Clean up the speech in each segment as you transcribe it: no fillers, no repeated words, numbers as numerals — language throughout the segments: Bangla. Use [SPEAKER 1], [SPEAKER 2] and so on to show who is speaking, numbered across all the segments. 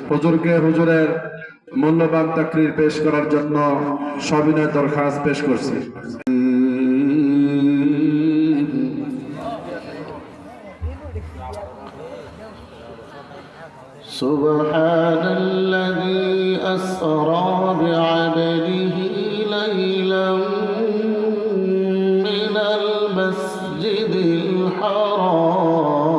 [SPEAKER 1] হুজুরকে হুজুরের মূল্যবান তাকরীর পেশ করার জন্য সবিনয় দরখাস্ত পেশ করছি।
[SPEAKER 2] সুবহানাল্লাযী আসরা বি'আবদিহি লাইলাম মিনাল মাসজিদিল হারাম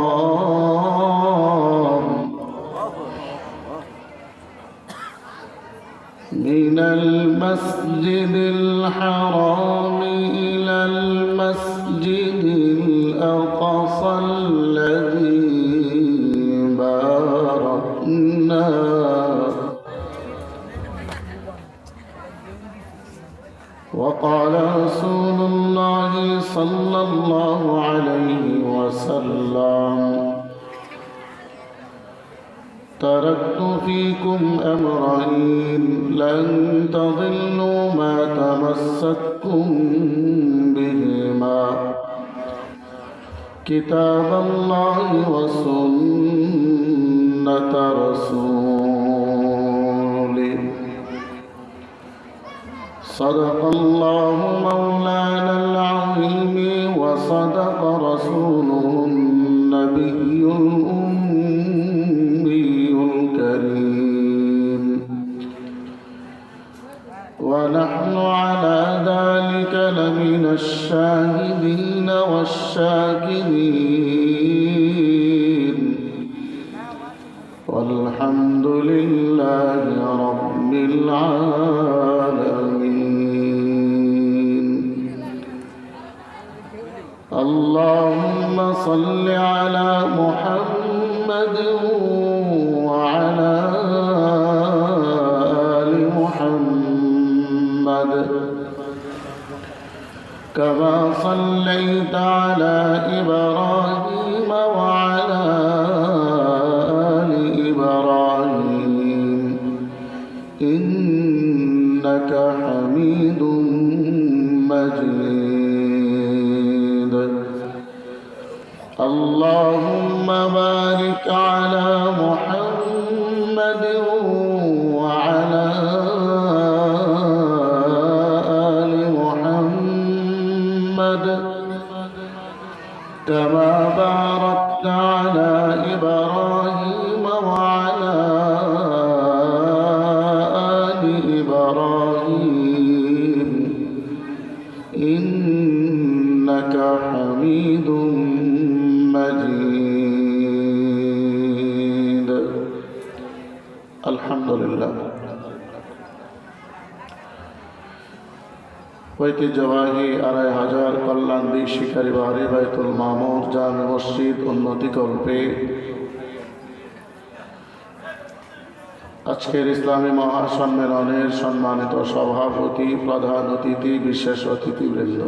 [SPEAKER 2] ইলাল মাসজিদিল আকসা الذي باركنا وقال رسول الله صلى الله عليه وسلم تركت فيكم أمرين لن تضلوا ما تمسكتم بهما كتاب الله وسنة رسوله صدق الله مولانا العظيم وصدق رسوله النبي الأمي الكريم ونحن على ذلك لمن الشاهدين والشاكرين والحمد لله رب العالمين. اللهم صل على محمد وعلى آل محمد كما صليت على إبراهيم وعلى آل إبراهيم إنك حميد مجيد. اللهم بارك على محمد وعلى آل محمد كما باركت على إبراهيم وعلى آل إبراهيم إنك حميد مجيد. الحمد لله. ঐতিহ্যবাহী ২৫০০ কল্যাণদী শিকারী বাহারি বাইতুল মামুর জামে মসজিদ উন্নতিকল্পে আজকের ইসলামী মহাসম্মেলনের সম্মানিত সভাপতি, প্রধান অতিথি, বিশেষ অতিথিবৃন্দ,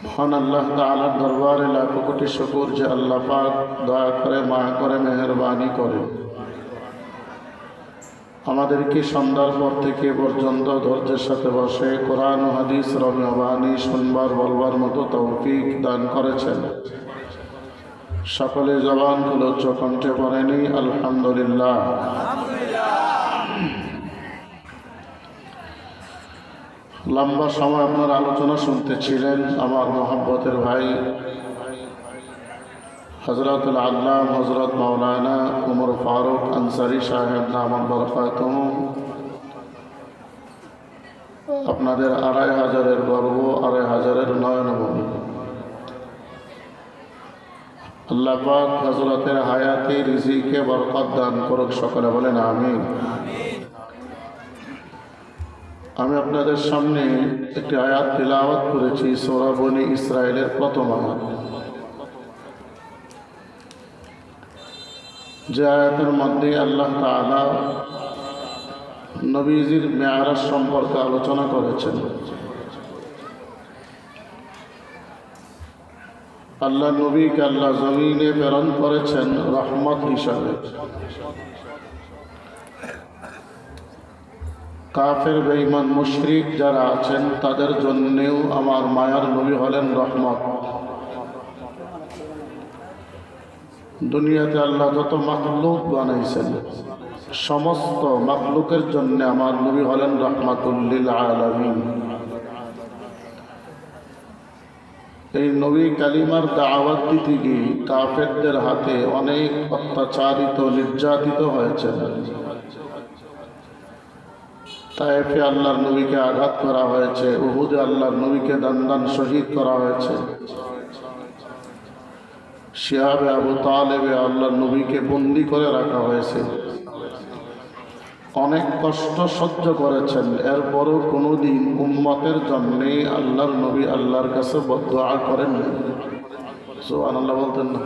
[SPEAKER 2] মহান আল্লাহ তাআলার দরবারে লাখো কোটি শুকর যে আল্লাহ পাক দয়া করে, মায়া করে, মেহেরবানি করে আমাদেরকে সন্ধ্যার পর থেকে পর্যন্ত ধৈর্যের সাথে বসে কোরআন ও হাদিস রম্য বাণী শুনবার বলবার মতো তৌফিক দান করেছেন। সকলে জবান খুলে উচ্চ কণ্ঠে পড়েনি আলহামদুলিল্লাহ। লম্বা সময় আপনার আলোচনা শুনতেছিলেন আমার মহব্বতের ভাই হযরতুল আল্লাম হযরত মাওলানা উমর ফারুক আনসারী সাহেব দামাত বরকাতুহুম। আপনাদের ২৫০০-এর গর্ব, ২৫০০-এর নয়নমণি। আল্লাহ পাক হযরতের হায়াতে রিজিকে বরকত দান করুক, সকলে বলেন আমিন। আমি আপনাদের সামনে একটি আয়াত তিলাওয়াত করেছি, সূরা বনী ইসরাইলের প্রথম আয়াত। যে আয়াতের মধ্যে আল্লাহ তাআলা নবীজির মেয়ারাজ সম্পর্কে আলোচনা করেছেন। আল্লাহ নবীকে আল্লাহ জমিনে প্রেরণ করেছেন রহমত হিসাবে। কাফের বেঈমান মুশরিক যারা আছেন তাদের জন্যেও আমার মায়ার নবী হলেন রহমত। দুনিয়াতে আল্লাহ যত মাখলুক বানাইছেন সমস্ত মাখলুকের জন্য আমার নবী হলেন রাহমাতুল লিল আলামিন। এই নবী কালিমার দাওয়াত দিতে গিয়ে কাফেরদের হাতে অনেক অত্যাচারিত নির্যাতিত হয়েছেন। তায়েফে আল্লাহর নবীকে আঘাত করা হয়েছে, উহুদে আল্লাহর নবীকে দান শহীদ করা হয়েছে, শিহাবে আবু তালেবে আল্লাহর নবীকে বন্দি করে রাখা হয়েছে। অনেক কষ্ট সহ্য করেছেন, এরপরও কোনোদিন উম্মতের জন্যে আল্লাহর নবী আল্লাহর কাছে বদদুআ করেন না। সুবহানাল্লাহ বলতেন না?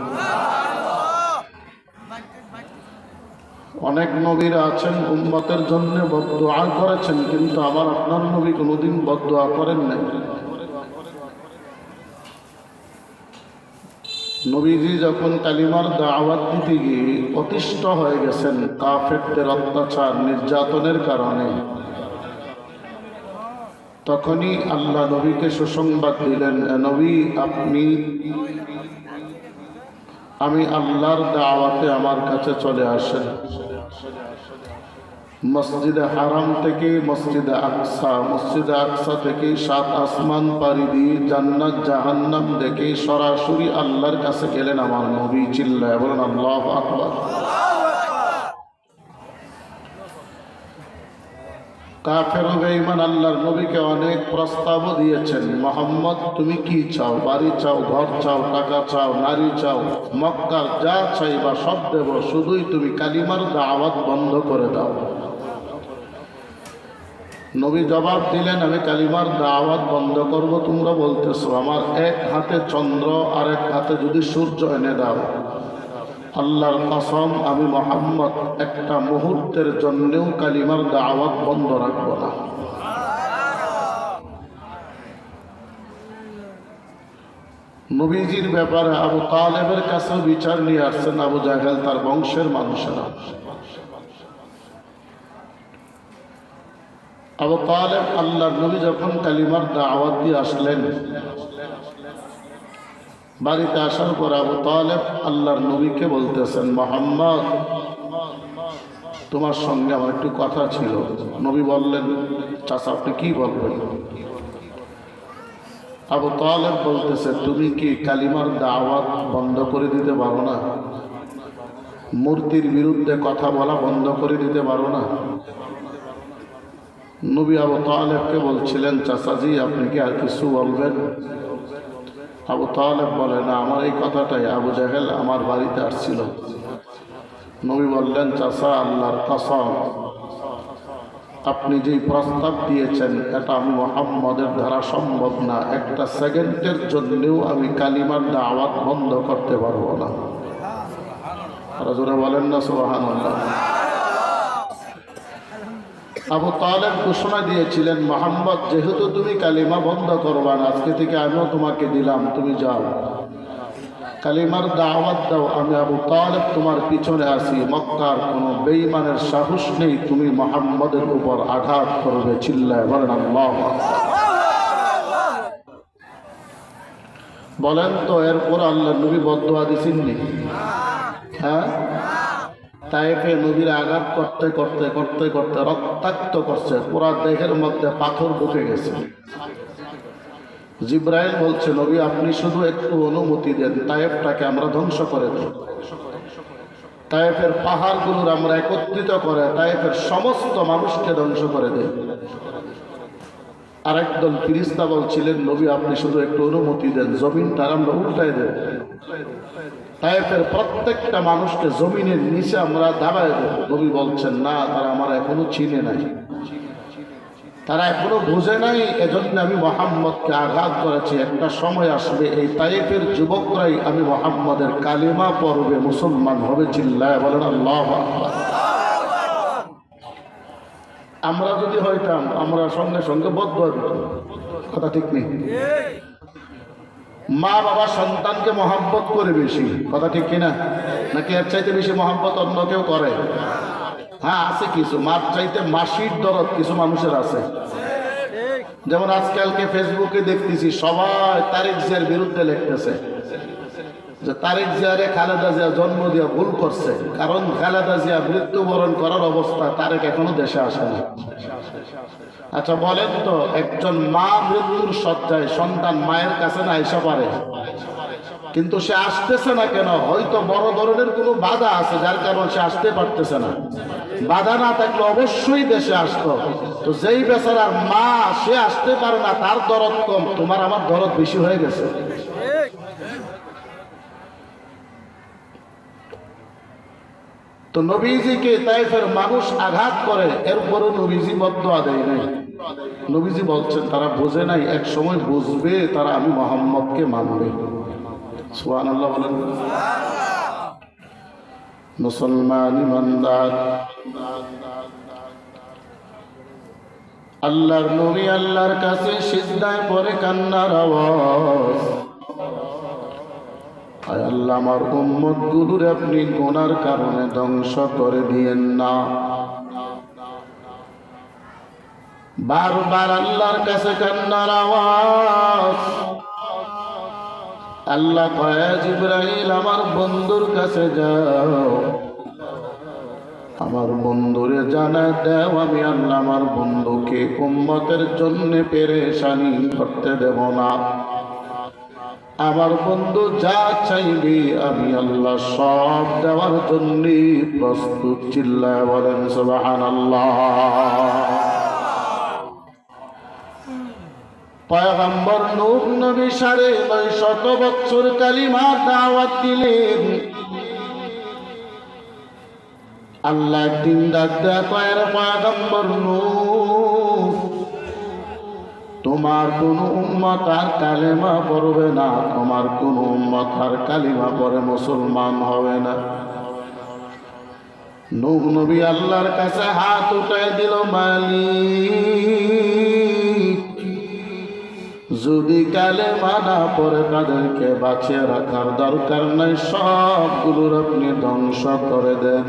[SPEAKER 2] অনেক নবীরা আছেন উম্মতের জন্য বদদুআ করেছেন, কিন্তু আমার আপনার নবী কোনোদিন বদদুআ করেন নাই। নবীজি যখন কালিমার দাওয়াত দিতে গিয়ে অতিষ্ঠ হয়ে গেছেন কাফেরদের অত্যাচার নির্যাতনের কারণে, তখনই আল্লাহ নবীকে সুসংবাদ দিলেন, নবী আপনি আমি আল্লাহর দাওয়াতে আমার কাছে চলে আসেন। মসজিদে হারাম থেকে মসজিদে আকসা থেকে 7 আসমান পাড়ি দিয়ে জান্নাত জাহান্নাম দেখে সরাসরি আল্লাহর কাছে গেলেন আমার নবী। চিল্লায় বলেন আল্লাহু আকবার। কাফের ও বেঈমান আল্লাহর নবীকে অনেক প্রস্তাব দিয়েছেন, মোহাম্মদ তুমি কি চাও? বাড়ি চাও, ঘর চাও, টাকা চাও, নারী চাও, মক্কার যা চাইবা সব দেব, শুধুই তুমি কালিমার দাওয়াত বন্ধ করে দাও। নবী জবাব দিলেন, আমি কালিমার দাওয়াত বন্ধ করব তোমরা বলতেছো, আমার এক হাতে চন্দ্র আর এক হাতে যদি সূর্য এনে দাও, আল্লাহর কসম আমি মুহাম্মদ একটা মুহূর্তের জন্যেও কালিমার দাওয়াত বন্ধ রাখব না। নবীজির ব্যাপারে আবু তালেবের কাছে বিচার নিয়ে আসছেন আবু জাহেল তার বংশের মানুষেরা। আবু তালেব আল্লাহর নবী যখন কালিমার দাওয়াত দিয়ে আসলেন, বাড়িতে আসার পর আবু তালেব আল্লাহর নবীকে বলতেছেন, মুহাম্মদ তোমার সঙ্গে আমার একটু কথা ছিল। নবী বললেন, চাচা আপনি কি বলবেন? আবু তালেব বলতেছে, তুমি কি কালিমার দাওয়াত বন্ধ করে দিতে পারো না? মূর্তির বিরুদ্ধে কথা বলা বন্ধ করে দিতে পারো না? নবী আবু তালেবকে বলছিলেন, চাচাজি আপনি কি আর কিছু বলবেন? আবু তালেব বলে, না, আমার এই কথাটাই আবু জাহেল আমার বাড়িতে আসছিল। নবী বললেন, চাচা আল্লাহর কসম আপনি যেই প্রস্তাব দিয়েছেন এটা আমি মুহাম্মদের দ্বারা সম্ভব না, একটা সেকেন্ডের জন্যও আমি কালিমার দাওয়াত বন্ধ করতে পারবো না। আর জোরে বলেন না সুবহানাল্লাহ। আবু তালেব ঘোষণা দিয়েছিলেন, মুহাম্মদ যেহেতু তুমি কালিমা বন্ধ করবা না, আজকে থেকে আমিও তোমাকে দিলাম, তুমি যাও কালিমার দাওয়াত দাও, আমি আবু তালেব তোমার পিছনে আসি, মক্কার কোনো বেঈমানের সাহস নেই তুমি মুহাম্মদের উপর আঘাত করবে। চিল্লায় বলেন আল্লাহু আকবার। বলেন তো এরপর আল্লাহ নবী বদদুয়া দিছেননি? হ্যাঁ, তায়েফে নবীর আঘাত করতে করতে করতে করতে রক্তাক্ত করছে, পুরা দেহের মধ্যে পাথর ঢুকে গেছে। জিব্রাইল বলছে, নবী আপনি শুধু একটু অনুমতি দেন, তায়েফটাকে আমরা ধ্বংস করে দেব, তায়েফের পাহাড়গুলোর আমরা একত্রিত করে তায়েফের সমস্ত মানুষকে ধ্বংস করে দেব। আরেকদল ফিরিস্তা বলছিলেন, নবী আপনি শুধু একটু অনুমতি দেন, জমিনটা আমরা উল্টাই দেব, তায়েফের প্রত্যেকটা মানুষকে জমিনের নিচে আমরা দাবায় দেব। নবী বলছেন, না, তারা আমার এখনো চিনে নাই, তারা এখনো বুঝে নাই, এজন্য আমি মুহাম্মদকে আঘাত করেছি। একটা সময় আসবে এই তায়েফের যুবকরাই আমি মুহাম্মদের কালিমা পড়বে, মুসলমান হবে। চিল্লায় বলেন আল্লাহু আকবার। আমরা যদি হইতাম আমরা সঙ্গে সঙ্গে বদদুয়া দিতাম, কথা ঠিক নেই? মা বাবা সন্তানকে মহব্বত করে বেশি, কথা ঠিক কিনা? নাকি এর চাইতে বেশি মহব্বত অন্য কেউ করে? হ্যাঁ, আছে কিছু, মার চাইতে মাসির দরদ কিছু মানুষের আছে। যেমন আজকালকে ফেসবুকে দেখতেছি সবাই তারেক জিয়ার বিরুদ্ধে লিখতেছে, যে তারেক জিয়ারে খালেদা জিয়া জন্ম দিয়া ভুল করছে, কারণ খালেদা জিয়া মৃত্যুবরণ করার অবস্থা, তারেক এখনো দেশে আসে না। আচ্ছা বলেন তো, একজন মা মৃত্যুর শয্যায়, সন্তান মায়ের কাছে না আইসা পারে, কিন্তু সে আসতেছে না কেন? হয়তো বড় ধরনের কোনো বাধা আছে যার কারণে সে আসতে পারতেছে না। বাধা না থাকলে অবশ্যই দেশে আসতো। তো যেই বেচারার মা সে আসতে পারে না, তার দরদ কম, তোমার আমার দরদ বেশি হয়ে গেছে। তো নবীজিকে তাইফের মানুষ আঘাত করে, এরপরও নবীজি বদদুয়া দেয় নাই। নবীজি বলছেন তারা বোঝে নাই, এক সময় বুঝবে, তারা আমি মুহাম্মদকে মানবে। সুবহানাল্লাহ বলেন। মুসলমান ইমানদার, আল্লাহর নবী আল্লাহর কাছে সিজদায় পড়ে কান্নার আওয়াজ, আয় আল্লাহ আমার উম্মত গুলোর আপনি গুনার কারণে ধ্বংস করে দিয়েন না। বারবার আল্লাহর কাছে কান্নার আওয়াজ। আল্লাহ কয় জিবরাইল আমার বন্ধুর কাছে যাও, আমার বন্ধুরে জানা দাও আমি আল্লাহ আমার বন্ধুকে উম্মতের জন্য পেরেশানি করতে দেব না। আমার বন্ধু যা চাইবে আমি আল্লাহ সব দেওয়ার জন্য প্রস্তুত। চিল্লায় বলেন সুবহানাল্লাহ। পয়গম্বর নূহ নবী ৯৫০ বছর কালিমা দাওয়াত দিলেন। আল্লাহ একদিন ডাক দেয়া কয়, পয়গম্বর নূহ, তোমার কোন উম্মত আর কালেমা পড়বে না, তোমার কোন উম্মত আর কালিমা পড়ে মুসলমান হবে না। নূহ নবী আল্লাহর কাছে হাত উঠায় দিল, মালিক যদি কালেমা না পড়ে তাদেরকে বাঁচিয়ে রাখার দরকার নাই, সবগুলোর আপনি ধ্বংস করে দেন।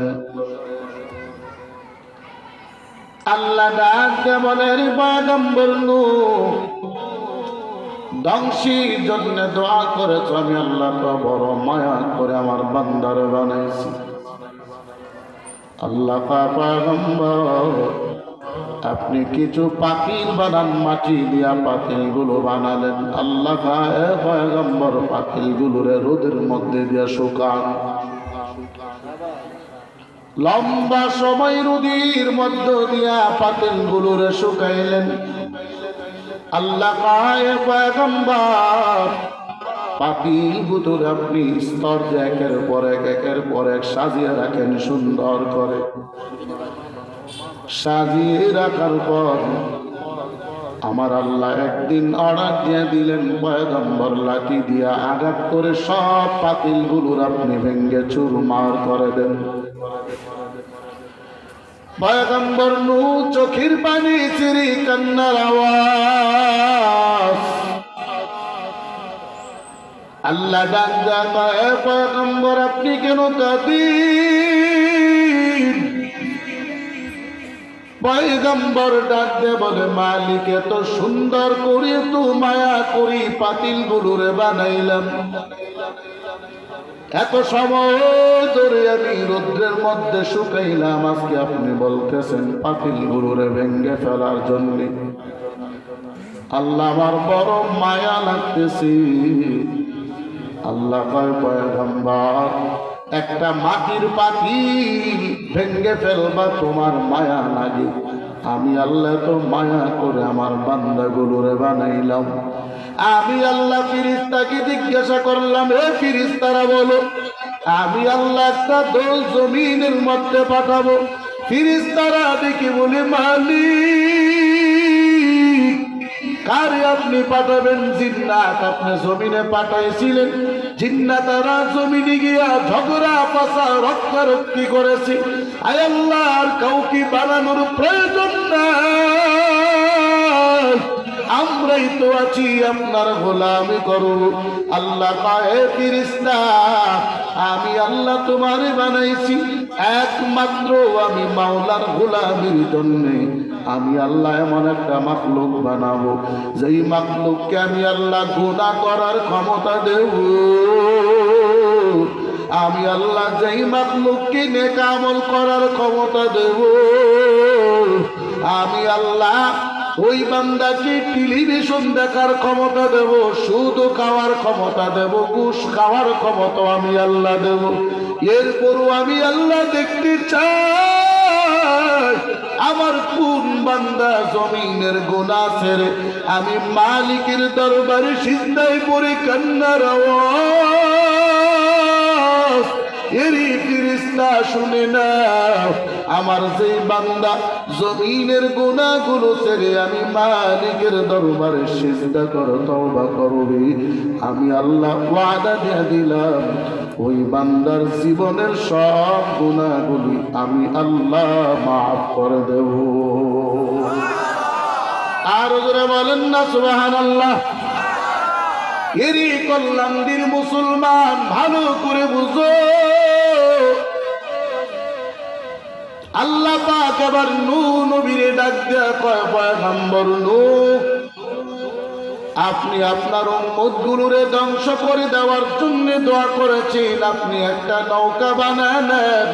[SPEAKER 2] আল্লাহ ডাক দিয়ে বলে, রে পয়গম্বর নূহ, ধ্বংসের জন্য দোয়া করেছ, আমি আল্লাহ তো বড় মায়া করে আমার বান্দারে বানাইছি। আল্লাহ পয়গম্বর আপনি কিছু পাখির বানান, মাটি দিয়া পাখিগুলো বানালেন। আল্লাহ পয়গম্বর পাখিগুলোরে রোদের মধ্যে দিয়া শুকান। লম্বা সময় রোদের মধ্য দিয়া পাখিগুলোরে শুকাইলেন। আল্লাহ পয়গম্বর পাখিগুলোর আপনি স্তর একের পর এক সাজিয়ে রাখেন, সুন্দর করে সাজিয়ে রাখার পর আমার আল্লাহ একদিন অর্ডার দিয়ে দিলেন, পয়গম্বর লাঠি দিয়া আঘাত করে সব পাতিলগুলোর আপনি ভেঙ্গে চুরমার করে দেন। পয়গম্বর নূহ চোখের পানি ছেড়ে কান্নার আওয়াজ। আল্লাহ ডাক দেয়া কয়, পয়গম্বর আপনি কেন কাঁদেন? পয়গম্বর ডাক দে বলে, মালিক এত সুন্দর করে তো মায়া করি পাতিলগুলোরে বানাইলাম, এত সময় ধরে আমি রৌদ্রের মধ্যে শুকাইলাম, আজকে আপনি বলতেছেন পাতিলগুলোরে ভেঙ্গে ফেলার জন্য। আল্লাহ আমার বড় মায়া লাগতেছে। আল্লাহ কয়, পয়গম্বর একটা মাটির পাতিল ভেঙ্গে ফেলবা তোমার মায়া লাগে, আমি আল্লাহ তো মায়া করে আমার বান্দাগুলোরে বানাইলাম। আমি আল্লাহ ফিরিস্তাকে জিজ্ঞাসা করলাম, হে ফিরিস্তারা বলো, আমি আল্লাহ একটা দল জমিনের মধ্যে পাঠাবো। ফিরিস্তারা দেখি বলে, মালিক কারে আপনি পাঠাবেন? জিন্নাত আপনি জমিনে পাঠাইছিলেন, জিন্নাতারা জমিনে গিয়া ঝগড়া পাশা রক্ষারক্ষী করেছে। আয় আল্লাহ আর কাউকে বানানোর প্রয়োজন নাই, আমরাই তো আছি আপনার গোলামি করব। আল্লাহ পায়ে ফিরিস্তা, আমি আল্লাহ তোমারে বানাইছি একমাত্র আমি মাওলার গোলামির জন্য। আমি আল্লাহ এমন একটা মাখলুক বানাবো যেই মাখলুককে আমি আল্লাহ গুনাহ করার ক্ষমতা দেব। আমি আল্লাহ যেই মাখলুককে নেক আমল করার ক্ষমতা দেব, আমি আল্লাহ ওই বান্দাকে টেলিভিশন দেখার ক্ষমতা দেব, সুদ খাওয়ার ক্ষমতা দেব, ঘুষ খাওয়ার ক্ষমতা আমি আল্লাহ দেব। এরপরও আমি আল্লাহ দেখতে চাই আমার কোন বান্দা জমিনের গুনাহ ছেড়ে আমি মালিকের দরবারে সিজদায় পড়ে কান্নার আওয়াজ এরি ফেরেশতা শুনে না। আমার যে বান্দা জমিনের গুনাহগুলো ছেড়ে আমি মালিকের দরবারে সিজদা করে তওবা করবে, আমি আল্লাহ ওয়াদা দিয়ে দিলাম ওই বান্দার জীবনের সব গুনাহগুলি আমি আল্লাহ মাফ করে দেব। আর জোরে বলেন না সুবহানাল্লাহ। এরই কল্যাণীর মুসলমান ভালো করে বুঝো, আল্লাহ পাক এবার নূহ নবীরে ডাক দেয়া কয়, পয়গম্বর নূহ, আপনি আপনার উম্মতগুলোরে ধ্বংস করে দেওয়ার জন্য দোয়া করেছেন, আপনি একটা নৌকা বানায় নেন।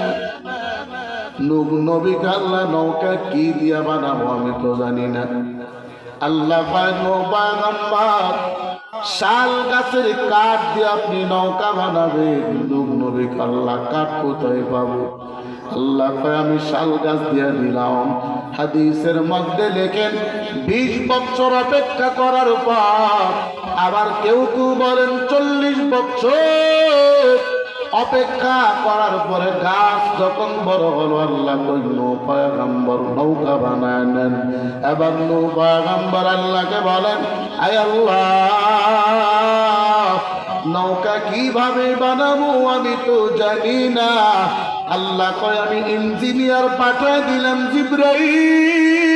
[SPEAKER 2] নূহ নবীকে আল্লাহ নৌকা কি দিয়া বানাবো আমি তো জানি না। আল্লাহ পাক নূহ পয়গম্বর শাল গাছের কাঠ দিয়ে আপনি নৌকা বানাবেন। নূহ নবীকে আল্লাহ কাঠ কোথায় পাবো? আল্লাহ কয় আমি শাল গাছ দিয়ে দিলাম। হাদিসের মধ্যে লেখেন 20 বছর অপেক্ষা করার পর, আবার কেউ কেউ বলেন 40 বছর অপেক্ষা করার পরে গাছ যখন বড় হলো, আল্লাহ কই নূহ পয়গম্বর নৌকা বানায় নেন। এবার নূহ পয়গম্বর আল্লাহকে বলেন, আয় আল্লাহ নৌকা কিভাবে বানাবো আমি তো জানি না। আল্লাহ কয় আমি ইঞ্জিনিয়ার পাঠিয়ে দিলাম জিবরাইল।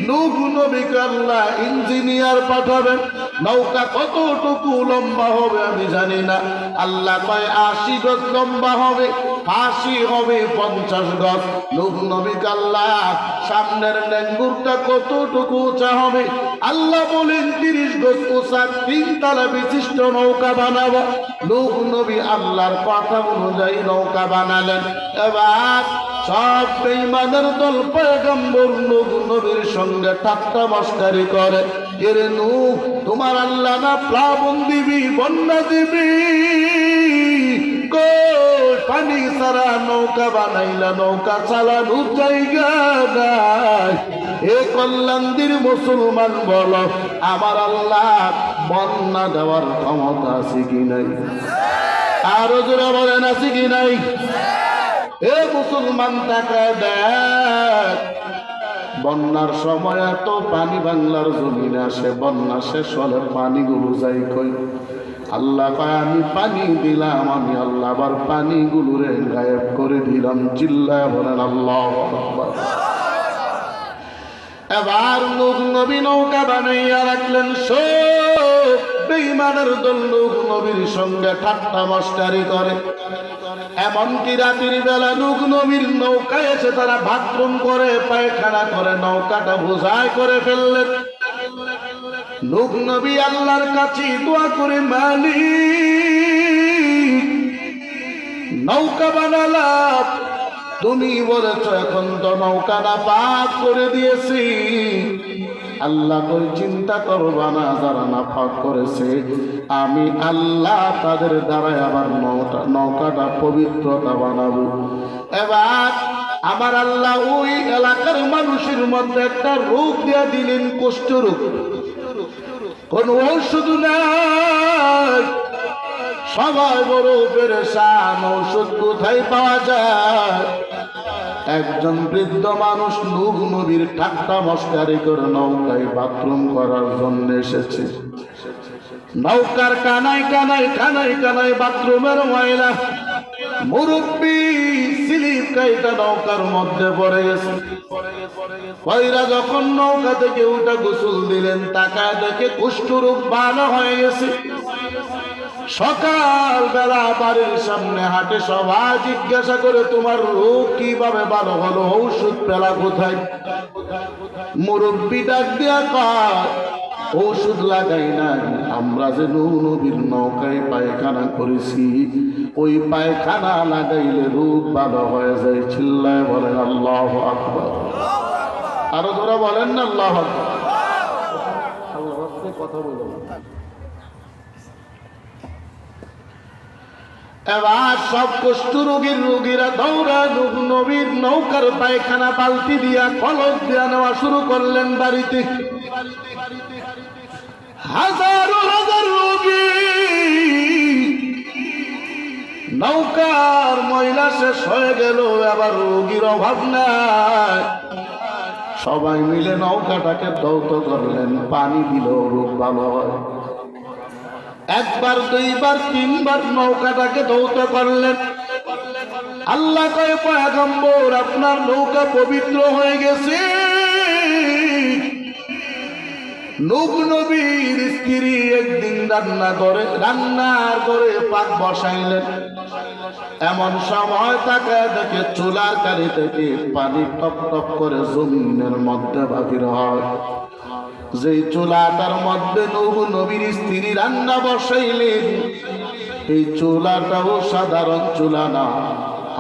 [SPEAKER 2] নূহ নবীকে আল্লাহ ইঞ্জিনিয়ার পাঠাবেন। নৌকা কতটুকু লম্বা হবে আমি জানি না। আল্লাহ কয় 80 গজ লম্বা হবে, ফাঁসি হবে 50 গজ। নূহ নবীকে আল্লাহ সামনের লেঙ্গুরটা কতটুকু উঁচা হবে? আল্লাহ বলেন 30 গজ উঁচা 3 তলা বিশিষ্ট নৌকা বানাবো। নূহ নবী আল্লাহর কথা অনুযায়ী নৌকা বানালেন। এবার সব বেঈমানের দল পয়গম্বর নূহ নবীর সঙ্গে ঠাট্টা মস্কারি করে, এরে নূহ তোমার আল্লাহ না প্লাবন দিবি, বন্যা দিবি, পানি সারা নৌকা বানাইলা, নৌকা চালানোর জায়গা নাই। এ কল্যাণীর মুসলমান বলো আমার আল্লাহ বন্যা দেওয়ার ক্ষমতা আছে কি নাই? আরো জোরে বলেন আছে কি নাই? এ মুসলমান তাকায় দেখ, বন্যার সময় এত পানি বাংলার জমিনে আসে, বন্যা শেষ হলে পানিগুলো যাই কই? আল্লাহ কয় আমি পানি দিলাম, আমি আল্লাহ আবার পানিগুলোরে গায়েব করে দিলাম। চিল্লায় বলেন আল্লাহু আকবার। এবার নূহ নবী নৌকা বানাইয়া রাখলেন। সব বেঈমানের দল নূহ নবীর সঙ্গে ঠাট্টা মস্কারি করে। এমনকি রাতের বেলা নূহ নবীর নৌকায় এসে তারা বাথরুম করে, পায়খানা করে, নৌকাটা বোঝাই করে ফেললেন। নূহ নবী আল্লাহর কাছে দোয়া করে, মালিক নৌকা বানালাম, তুমি বলেছ এখন তো নৌকাটা পাক করে দিয়েছি। আল্লাহ কই চিন্তা করবা না, যারা নাফাক করেছে আমি আল্লাহ তাদের দ্বারাই আবার নৌকাটা পবিত্রতা বানাবো। এবার আমার আল্লাহ ওই এলাকার মানুষের মধ্যে একটা রোগ দিয়া দিলেন, কুষ্ঠ রোগ। কোন ঔষধ নাই, সবাই বড় পেরেশান, ঔষধ কোথায় পাওয়া যায়? একজন বৃদ্ধ মানুষ নূহ নবীর ঠাট্টা মস্কারি করে নৌকায় বাথরুম করার জন্য এসেছে। নৌকার কানায় কানায় কানায় কানায় বাথরুমের ময়লা। মুরব্বী স্লিপ কাইটা নৌকার মধ্যে পড়ে গেছে। কইরা যখন নৌকা থেকে উঠে গোসল দিলেন, তাকায় দেখে কুষ্ঠরোগ ভালো হয়ে গেছে। সকাল বেলা বাড়ির সামনে হাটে সবাই জিজ্ঞাসা করে তোমার রোগ কিভাবে ভালো হলো, ঔষধ পেলা কোথায়? মুরব্বী ডাক দিয়া কয়, ঔষধ লাগাই নাই, আমরা যে নবীর নৌকায় পায়খানা করেছি, ওই পায়খানা লাগাইলে রোগ ভালো হয়ে যায়। চিল্লায় বলেন আল্লাহু আকবার। আরো ধরা বলেন না আল্লাহু আকবার। কথা বলো। এবার সব কুষ্ঠ রোগীরা দৌড়া নবীর নৌকার পায়খানা বালতি দিয়া কলস দিয়া নেওয়া শুরু করলেন বাড়িতে। হাজারো হাজার রোগী, নৌকার ময়লা শেষ হয়ে গেল, আবার রোগীর অভাব নাই। সবাই মিলে নৌকাটাকে দৌত করলেন, পানি দিল, রোগ ভালো হয়। একবার দুইবার তিনবার নৌকাটাকে দৌত করলেন। আল্লাহ কয় পয়গম্বর, আপনার নৌকা পবিত্র হয়ে গেছে। নূহ নবীর স্ত্রী একদিন রান্নার করে পাক বসাইলেন। এমন সময় তাকে দেখে চুলার কালি থেকে পানি টপ টপ করে জমিনের মধ্যে বাহির হয়। যেই চুলাটার মধ্যে নূহ নবীর স্ত্রী রান্না বসাইলেন, এই চুলাটাও সাধারণ চুলা না।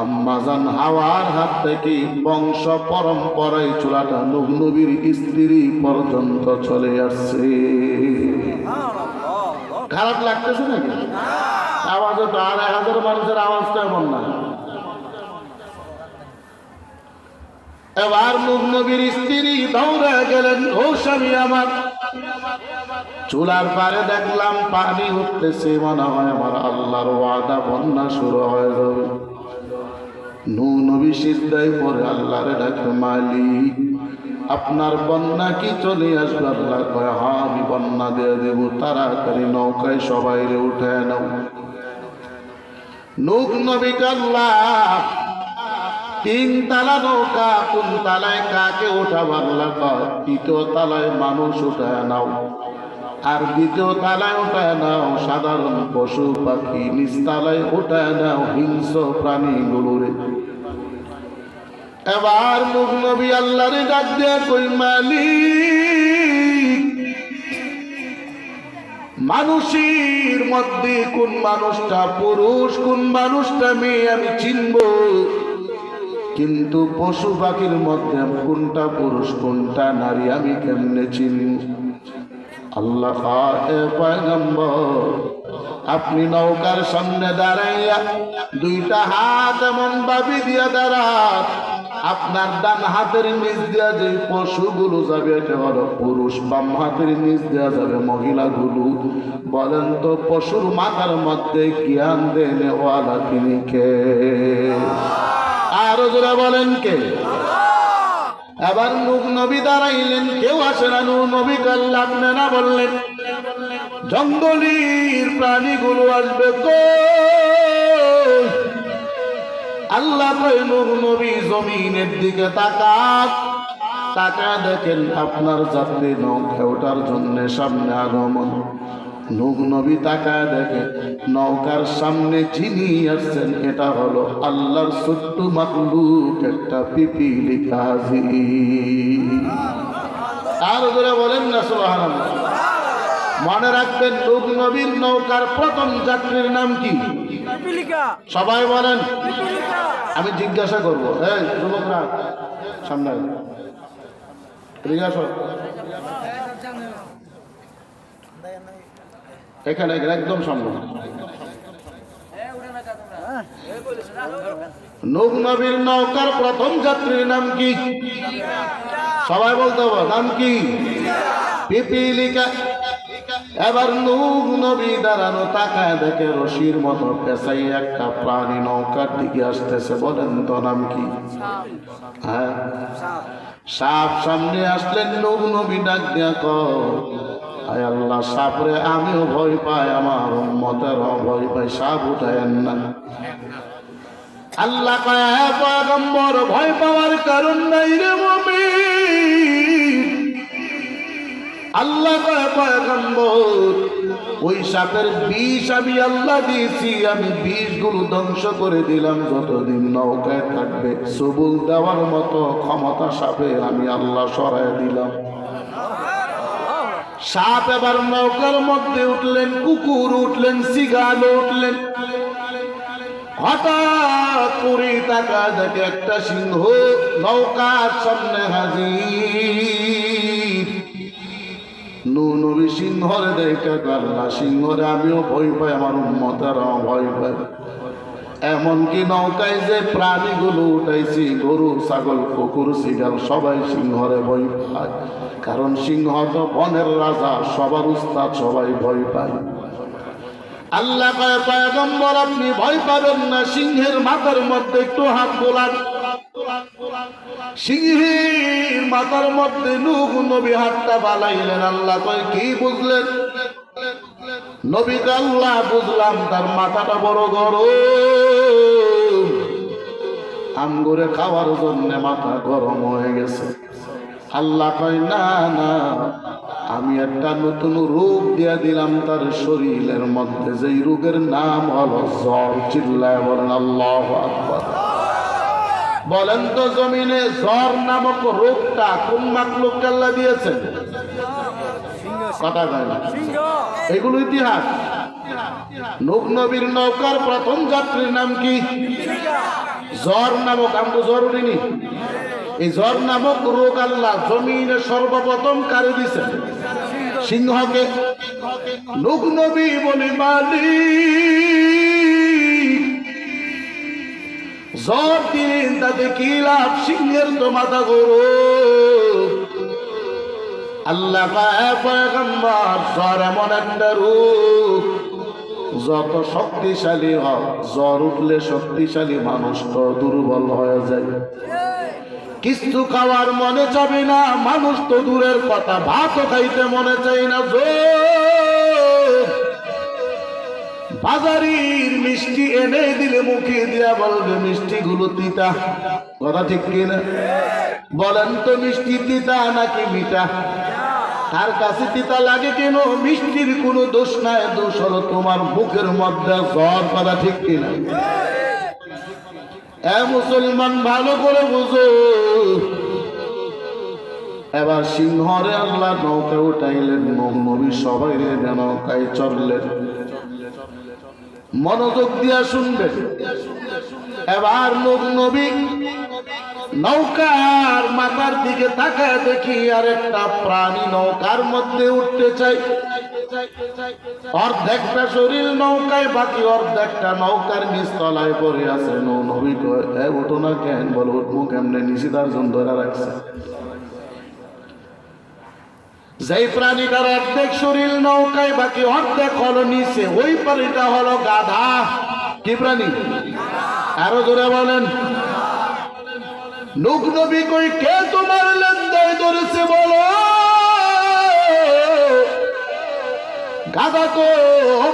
[SPEAKER 2] আম্মাজান হাওয়ার হাত থেকে বংশ পরম্পরায় চুলাটা নূহ নবীর স্ত্রী পর্যন্ত চলে আসছে। খারাপ লাগতেছে নাকি? আওয়াজ তো ২,৫০০ মানুষের আওয়াজটা এমন না। এবার নূহ নবীর স্ত্রী দৌড়ে গেলেন, ও স্বামী আমার, চুলার পারে দেখলাম পানি উঠতেছে, মনে হয় আমার আল্লাহর ওয়াদা, বন্যা শুরু হয়ে যাবে। নূহ নবী সিজদায় পড়ে আল্লাহরে ডাকে, মালিক আপনার বন্যা কি চলে আসবে? আল্লাহ কয়, হ্যাঁ আমি বন্যা দিয়ে দেব, তাড়াতাড়ি নৌকায় সবাইরে উঠে নাও। নূহ নবীকে আল্লাহ ৩ তালা নৌকা, কোন তালায় কাকে উঠাবো? আল্লাহ কয়, ৩য় তালায় মানুষ উঠায় নাও, আর ২য় তালায় উঠায় নাও সাধারণ পশু পাখি, নিচ তালায় উঠায় নাও হিংস্র প্রাণীগুলোরে। এবার নূহ নবী আল্লাহরে ডাক দিয়া কই, মালিক মানুষের মধ্যে কোন মানুষটা পুরুষ, কোন মানুষটা মেয়ে আমি চিনব, কিন্তু পশু পাখির মধ্যে কোনটা পুরুষ কোনটা নারী আমি কেমনে চিনব? আল্লাহ পয়গম্বর, আপনি নৌকার সামনে দাঁড়াইয়া 2টা হাত এমন ভাবে দিয়া দাঁড়ান, আপনার ডান হাতের নিচ দিয়া যে পশুগুলো যাবে এটা হলো পুরুষ, বাম হাতের নিচ দেওয়া যাবে মহিলাগুলো। বলেন তো পশুর মাথার মধ্যে জ্ঞান দেনে ওয়ালা তিনি কে? আরো জোরে বলেন কে? এবার নূহ নবী দাঁড়াইলেন, কেউ আসে না। নূহ নবী আল্লাহ আপনারা বললেন, জঙ্গলের প্রাণীগুলো আসবে কই? আল্লাহ কয়, নূহ নবী জমিনের দিকে তাকান, তাকায় দেখেন আপনার যাত্রী নৌকা ওঠার জন্য সামনে আগমন। নূহ নবী তাকায় দেখে নৌকার সামনে যিনি আসছেন এটা হলো আল্লাহর ছোট্ট মাখলুক, একটা পিপিলিকা হাজির। আর ধরে বলেন না সুবহানাল্লাহ। মনে রাখবেন নূহ নবীর নৌকার প্রথম যাত্রীর নাম কি? সবাই বলেন। আমি জিজ্ঞাসা করবো, এই যুবকরা সামনে এখানে একদম সামনে। নূহ নবীর নৌকার প্রথম যাত্রীর নাম কি? সবাই বলতে হবে, নাম কি? পিপিলিকা। এবার নূহ নবী দাঁড়ানো, তাকায় দেখে রশির মতো পেঁচাই একটা প্রাণী নৌকার দিকে আসতেছে। বলেন তো নাম কি? হ্যাঁ, সাপ। সামনে আসলেন, নূহ নবী ডাক দিয়া কয়, আয় আল্লাহ, সাপরে আমিও ভয় পাই, আমার উম্মতেরও ভয় পাই, সাপ উঠায়েন না। আল্লাহ কয়, হে পয়গম্বর, ভয় পাওয়ার কারণ নাই রে মুমিন। আল্লাহ কয়, পয়গম্বর, ওই সাপের বিষ আমি আল্লাহ দিয়েছি, আমি বিষগুলো ধ্বংস করে দিলাম। যতদিন নৌকায় থাকবে সবুল দেওয়ার মতো ক্ষমতা সাপের আমি আল্লাহ সরাই দিলাম। সাপ এবার নৌকার মধ্যে উঠলেন, কুকুর উঠলেন, সিগাল উঠলেন। হঠাৎ করে তাকায় দেখে একটা সিংহ নৌকার সামনে হাজির। নবী সিংহরে দেখে আল্লাহ, সিংহরে আমিও ভয় পাই, আমার উম্মতেরাও ভয় পায়। এমনকি নৌকায় যে প্রাণীগুলো উঠাইছি, গরু, ছাগল, কুকুর, সিগাল, সবাই সিংহরে ভয় পায়। কারণ সিংহ তো বনের রাজা, সবার উস্তাদ, সবাই ভয় পায়। আল্লাহ কয়, পয়গম্বর আপনি ভয় পাবেন না, সিংহের মাথার মধ্যে একটু হাত বোলান। সিংহের মাথার মধ্যে নূহ নবী হাতটা বালাইলেন। আল্লাহ কয়, কি বুঝলেন? নবী কয়, আল্লাহ বুঝলাম তার মাথাটা বড় গরম, আঙ্গুরে খাওয়ার জন্য মাথা গরম হয়ে গেছে। আল্লাহ কয়, না না, আমি একটা নতুন রোগ দিয়া দিলাম তার শরীরের মধ্যে, যেই রোগের নাম হলো জ্বর। চিল্লায় বলেন আল্লাহু আকবার। বলেন তো জমিনে জ্বর নামক রোগটা কোন মাখলুককে আল্লাহ দিয়েছেন? কথা কয় না, এগুলো ইতিহাস। নূহ নবীর নৌকার প্রথম যাত্রীর নাম কি? জ্বর নামক। আমরা জ্বর উঠিনি। এই জ্বর নামক রোগ আল্লাহ জমিনে সর্বপ্রথম কারে দিছেন? সিংহকে। নূহ নবী বলে, মালিক জ্বর দিন তাতে কি লাভ? সিংহের তো মাথা গরম। আল্লাহ পয়গম্বর, জ্বর এমন একটা রোগ, যত শক্তিশালী হয়, জ্বর উঠলে শক্তিশালী মানুষ তো দুর্বল হয়ে যায়। কিছু খাওয়ার মনে চাবে না, মানুষ তো দূরের কথা, ভাতও খাইতে মনে চাই না। বাজারির মিষ্টি এনে দিলে মুখে দিয়া বলবে মিষ্টি গুলো তিতা। কথা ঠিক কিনা? বলেন তো মিষ্টি তিতা নাকি মিঠা? তার কাছে তিতা লাগে কেন? মিষ্টির কোনো দোষ নাই, দোষ হলো তোমার মুখের মধ্যে জ্বর। কথা ঠিক কিনা? এ মুসলমান, ভালো করে বুঝো। এবার সিংহরে আল্লাহ নৌকা উঠাইলেন, নূহ নবী সবাই নৌকায় চড়লেন। মনোযোগ দিয়া শুনবেন। এবার নূহ নবী নৌকার মাথার দিকে তাকায় দেখি আর একটা প্রাণী নৌকার মধ্যে উঠতে চাই। অর্ধেকটা শরীর নৌকায়, বাকি অর্ধেকটা নৌকার নিচতলায় পড়ে আছে। নূহ নবী কয়, এ ওঠো না কেন? বলো উঠবো কেমনে? নিষেধার জন্য ধরে রাখছে। যেই প্রাণীটার অর্ধেক শরীর নৌকায়, বাকি অর্ধেক হলো নিচে, ওই প্রাণীটা হলো গাধা। কি প্রাণী? আরো জোরে বলেন। নূহ নবী কই, কে তোমার লেন্দায় ধরেছে বলো? গাধা তো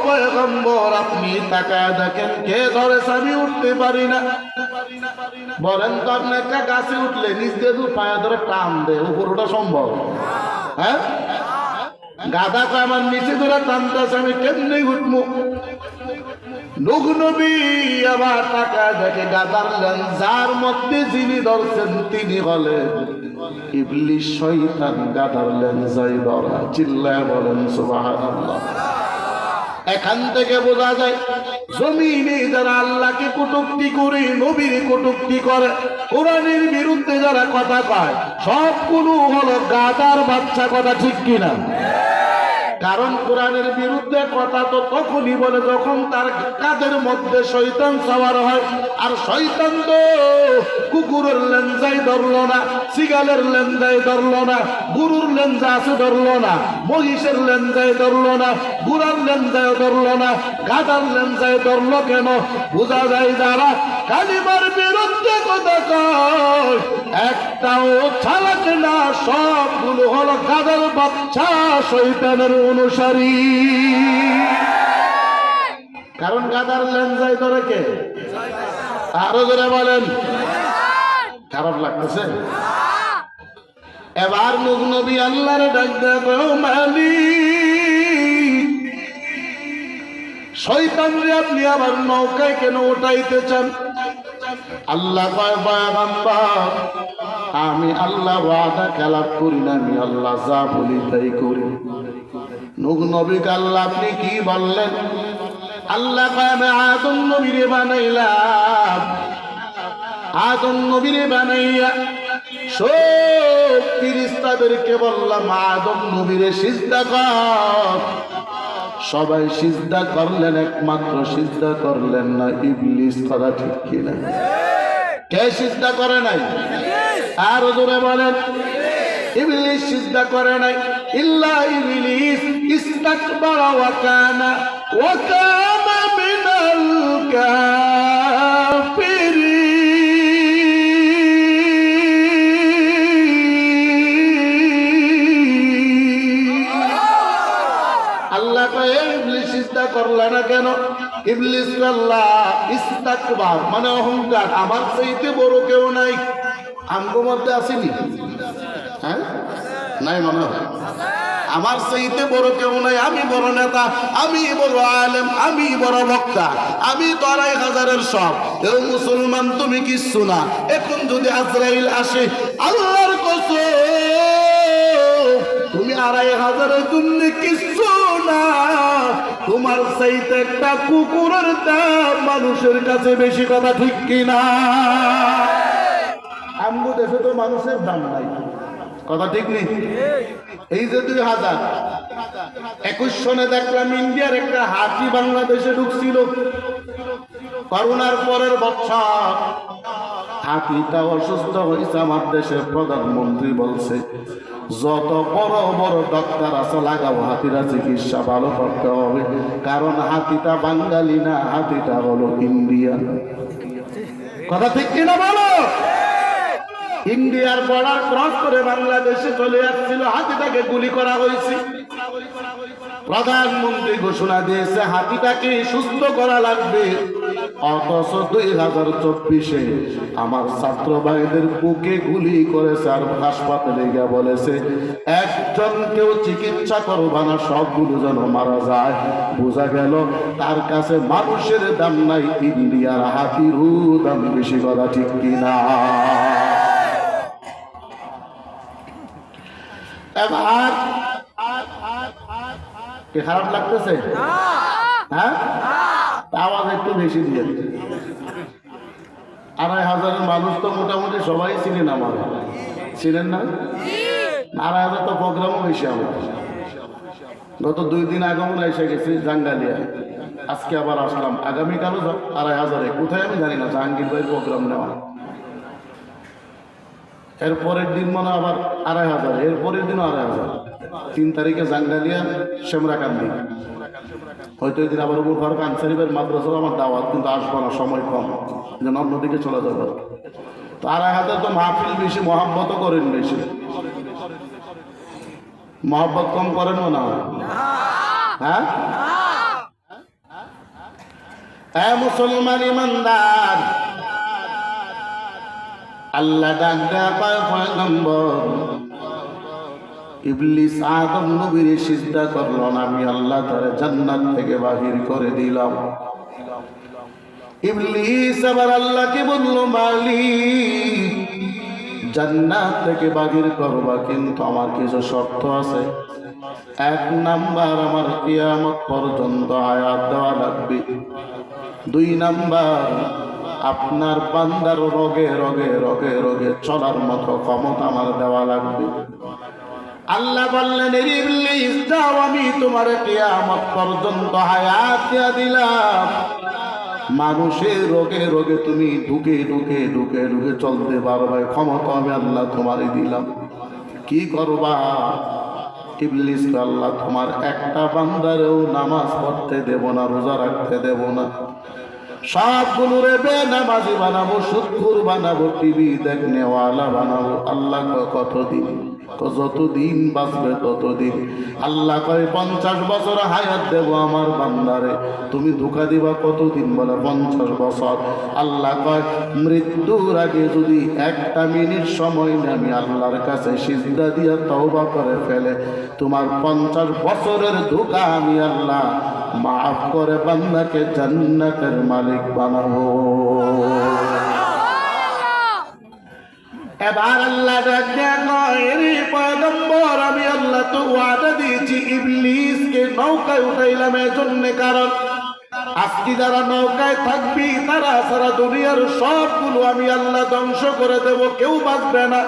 [SPEAKER 2] পয়গম্বর, আপনি তাকায় দেখেন কে ধরেছে, আমি উঠতে পারি না। বলেন তো, আপনি একটা গাছে উঠলে নিচ দিয়ে দু পায়ে ধরে টান দেয়, উপর ওটা সম্ভব? হ্যাঁ, গাধা তো আমার নিচে ধরে টানতেছে, আমি কেমনে উঠবো? নূহ নবী আবার তাকায় দেখে গাধার লেঞ্জার মধ্যে যিনি ধরছেন তিনি হলেন ইবলিস, শয়তান। গাধার লেঞ্জাই ধরা। চিল্লায় বলেন সুবহানাল্লাহ। এখান থেকে বোঝা যায়, জমিনে যারা আল্লাহকে কটূক্তি করে, নবীর কটূক্তি করে, কোরআনের বিরুদ্ধে যারা কথা কয়, সবগুলো হলো গাধার বাচ্চা। কথা ঠিক কিনা? কারণ কোরআনের বিরুদ্ধে কথা তো তখনই বলে যখন তার কাদের মধ্যে শয়তান সওয়ার হয়। আর শয়তান তো কুকুরের লেঞ্জাই ধরলো না, সিগালের লেঞ্জাই ধরলো না, গরুর লেঞ্জা আছে ধরলো না, মহিষের লেঞ্জাই ধরলো না, গুড়ার লেঞ্জায় ধরলো না, গাধার লেঞ্জায় ধরলো কেন? বোঝা যায় যারা কালিমার বিরুদ্ধে কথা কয় একটাও চালাক না, সবগুলো হলো গাধার বাচ্চা, শয়তানের অনুসারী। কারণ গাধার লেঞ্জাই ধরে কে? আরো জোরে বলেন। খারাপ লাগতেছে? এবার নূহ নবী আল্লাহর ডাক দেয়, মালিক শয়তান রে আপনি আবার নৌকায় কেন উঠাইতে চান? আল্লাহ কয়, পয়গম্বর আমি আল্লাহ ওয়াদা খেলাপ করি না, আমি আল্লাহ যা বলি তাই করি। নূহ নবীকে আল্লাহ আপনি কি বললেন? আল্লাহ কয় আমি আদম নবীরে বানাইলাম, আদম নবীরে বানাইয়া সব ফেরেশতাদেরকে বললাম আদম নবীরে সিজদা কর। সবাই সিজদা করলেন, একমাত্র সিজদা করলেন না ইবলিস। কথা ঠিক কিনা? কে সিজদা করে নাই? আর জোরে বলেন। ইবলিস সিজদা করে নাই। ইল্লা ইবলিস ইস্তাকবারা ওয়া কানা মিনাল কাফিরিন। আল্লাহ কয় ইবলিস সিজদা করলা না কেন? ইবলিস আল্লাহ ইস্তাকবার মানে অহংকার, আমার চাইতে বড় কেউ নাই। আমগো মধ্যে আসেনি? হ্যাঁ, নাই মনে হয়। আমার চাইতে বড় কেউ নাই, আমি বড় নেতা, আমি বড় আলেম, আমি বড় বক্তা, আমি তো ২,৫০০-এর সব। এ মুসলমান তুমি কিচ্ছু না। এখন যদি আজরাইল আসে, আল্লাহর কসম তুমি ২,৫০০-এর জন্য কিচ্ছু না। তোমার চাইতে একটা কুকুরের দাম মানুষের কাছে বেশি। কথা ঠিক কিনা? আমগো দেশে তো মানুষের দাম নাই। কথা ঠিক নেই? এই যে ২০২১ সনে দেখলাম ইন্ডিয়ার একটা হাতি বাংলাদেশে ঢুকছিল করোনার পরের বছর। হাতিটা অসুস্থ হয়েছে, আমার দেশের প্রধানমন্ত্রী বলছে যত বড় বড় ডাক্তার আছে লাগাও, হাতিরা চিকিৎসা ভালো করতে হবে। কারণ হাতিটা বাঙালি না, হাতিটা হলো ইন্ডিয়ান। কথা ঠিক কিনা বলো? ইন্ডিয়ার বর্ডার ক্রস করে বাংলাদেশে চলে আসছিল, হাতিটাকে গুলি করা হয়েছে। প্রধানমন্ত্রী ঘোষণা দিয়েছে হাতিটাকে সুস্থ করা লাগবে। অথচ ২০২৪-এ আমার ছাত্র ভাইদের বুকে গুলি করেছে আর হাসপাতালে গিয়ে বলেছে একজন কেউ চিকিৎসা করবা না, সবগুলো যেন মারা যায়। বোঝা গেল তার কাছে মানুষের দাম নাই, ইন্ডিয়ার হাতিরও দাম বেশি। কথা ঠিক কিনা? এবার কি খারাপ লাগতেছে? হ্যাঁ, আওয়াজ একটু বেশি দিয়ে। ২,৫০০-এর মানুষ তো মোটামুটি সবাই চিনেন, আমার চিনেন না? ২,৫০০ তো প্রোগ্রামও বেশি আমার। গত ২ দিন আগমন এসে গেছি জাঙ্গালিয়া, আজকে আবার আসলাম। আগামীকালও ২,৫০০-এ কোথায় আমি জানি না, জাহাঙ্গীর ভাই প্রোগ্রাম নেওয়া। এরপরের দিন মনে আবার ২,৫০০, এরপরের দিনও ২,৫০০। ৩ তারিখে জাঙ্গালিয়া শ্যামরাকান্দি। হয়তো ওই দিন আবার উমর ফারুক আনসারিবের মাদ্রাসা আমার দাওয়াত, কিন্তু আসবো না, সময় কম, যেন অন্যদিকে চলে যাবো। তো ২,৫০০ তো মাহফিল বেশি, মহাব্বতও করেন বেশি। মহাব্বত কম করেন না? হ্যাঁ, মুসলমান ইমানদার, আল্লাহ ডাক দেয়া পায় পয়গম্বর ইবলিস আদম নবীর সিজদা করল না, আমি আল্লাহ তারে জান্নাত থেকে বাহির করে দিলাম। ইবলিস আবার আল্লাহকে বলল মালিক জান্নাত থেকে বাহির করবা, কিন্তু আমার কিছু শর্ত আছে। ১ নাম্বার, আমার কিয়ামত পর্যন্ত হায়াত দেওয়া লাগবে। ২ নাম্বার, আপনার বান্দার রোগে রোগে রোগে রোগে চলার মতো ক্ষমতা আমার দেওয়া লাগবে। আল্লাহ বললেন ইবলিস যাও, আমি তোমার কিয়ামত পর্যন্ত হায়াত দিয়া দিলাম। মানুষের রোগে রোগে তুমি ঢুকে ঢুকে ঢুকে ঢুকে চলতে পারবে, ক্ষমতা আমি আল্লাহ তোমারই দিলাম। কি করবা? ইবলিস আল্লাহ তোমার একটা বান্দারেও নামাজ পড়তে দেব না, রোজা রাখতে দেব না, সবগুলোরে বেনামাজি বানাবো, সুদখোর বানাবো, টিভি দেখনেওয়ালা বানাবো। আল্লাহ কতদিন? যতদিন বাঁচবে ততদিন। আল্লাহ কয় ৫০ বছর হায়াত দেব আমার বান্দারে, তুমি ধোঁকা দিবা কতদিন? বলে ৫০ বছর। আল্লাহ কয় মৃত্যুর আগে যদি ১টা মিনিট সময় নিয়ে আমি আল্লাহর কাছে সিজদা দিয়া তওবা করে ফেলে, তোমার ৫০ বছরের ধোঁকা আমি আল্লাহ মাফ করে বান্দাকে জান্নাতের মালিক বানাবো। এবার আল্লাহ ডাক দেয়া কয় রে পয়গম্বর, আমি আল্লাহ তো ওয়াদা দিয়েছি ইবলিসকে নৌকায় উঠাইলাম এজন্য, কারণ আজকে যারা নৌকায় থাকবি তারা সারা দুনিয়ার সবগুলো আমি আল্লাহ ধ্বংস করে দেব, কেউ বাঁচবে না।